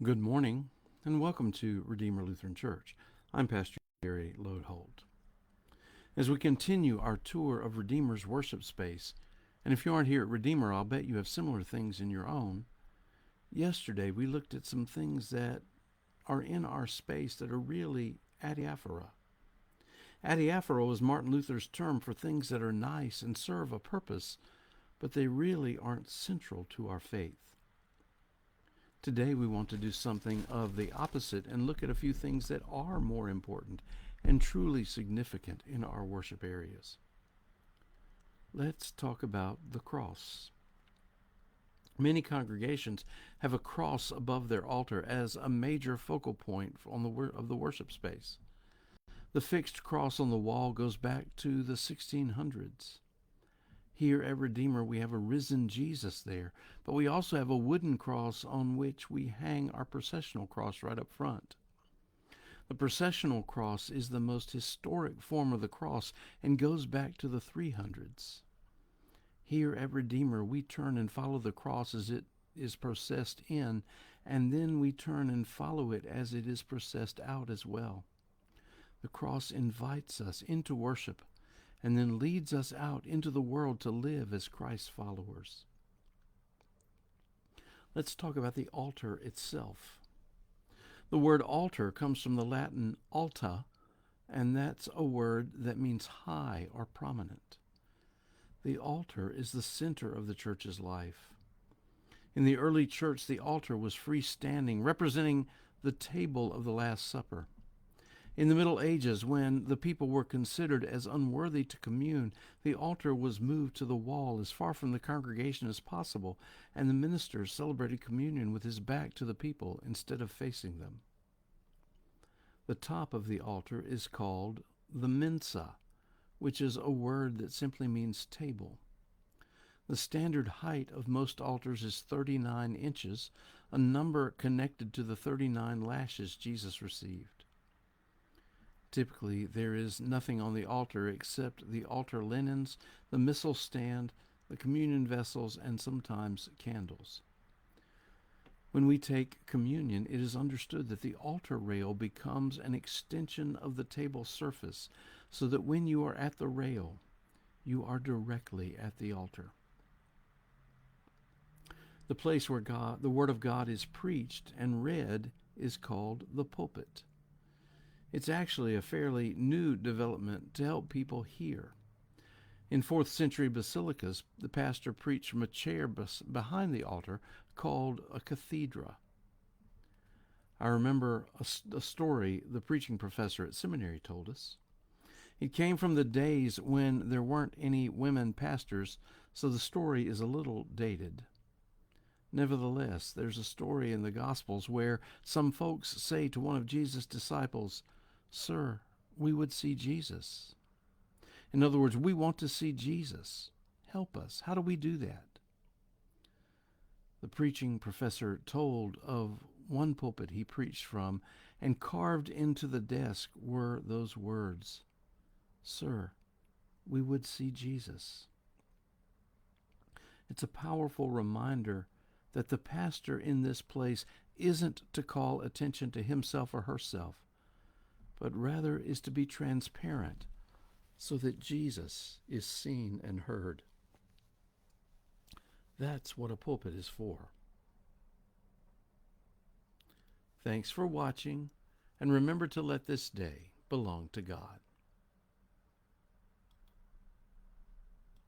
Good morning, and welcome to Redeemer Lutheran Church. I'm Pastor Gary Lodeholt. As we continue our tour of Redeemer's worship space, and if you aren't here at Redeemer, I'll bet you have similar things in your own. Yesterday, we looked at some things that are in our space that are really adiaphora. Adiaphora is Martin Luther's term for things that are nice and serve a purpose, but they really aren't central to our faith. Today we want to do something of the opposite and look at a few things that are more important and truly significant in our worship areas. Let's talk about the cross. Many congregations have a cross above their altar as a major focal point of the worship space. The fixed cross on the wall goes back to the 1600s. Here at Redeemer, we have a risen Jesus there, but we also have a wooden cross on which we hang our processional cross right up front. The processional cross is the most historic form of the cross and goes back to the 300s. Here at Redeemer, we turn and follow the cross as it is processed in, and then we turn and follow it as it is processed out as well. The cross invites us into worship and then leads us out into the world to live as Christ's followers. Let's talk about the altar itself. The word altar comes from the Latin alta, and that's a word that means high or prominent. The altar is the center of the church's life. In the early church, the altar was freestanding, representing the table of the Last Supper. In the Middle Ages, when the people were considered as unworthy to commune, the altar was moved to the wall as far from the congregation as possible, and the minister celebrated communion with his back to the people instead of facing them. The top of the altar is called the mensa, which is a word that simply means table. The standard height of most altars is 39 inches, a number connected to the 39 lashes Jesus received. Typically, there is nothing on the altar except the altar linens, the missal stand, the communion vessels, and sometimes candles. When we take communion, it is understood that the altar rail becomes an extension of the table surface, so that when you are at the rail, you are directly at the altar. The place where the Word of God is preached and read is called the pulpit. It's actually a fairly new development to help people hear. In 4th century basilicas, the pastor preached from a chair behind the altar called a cathedra. I remember a story the preaching professor at seminary told us. It came from the days when there weren't any women pastors, so the story is a little dated. Nevertheless, there's a story in the Gospels where some folks say to one of Jesus' disciples, "Sir, we would see Jesus." In other words, we want to see Jesus. Help us. How do we do that? The preaching professor told of one pulpit he preached from, and carved into the desk were those words, "Sir, we would see Jesus." It's a powerful reminder that the pastor in this place isn't to call attention to himself or herself, but rather is to be transparent so that Jesus is seen and heard. That's what a pulpit is for. Thanks for watching, and remember to let this day belong to God.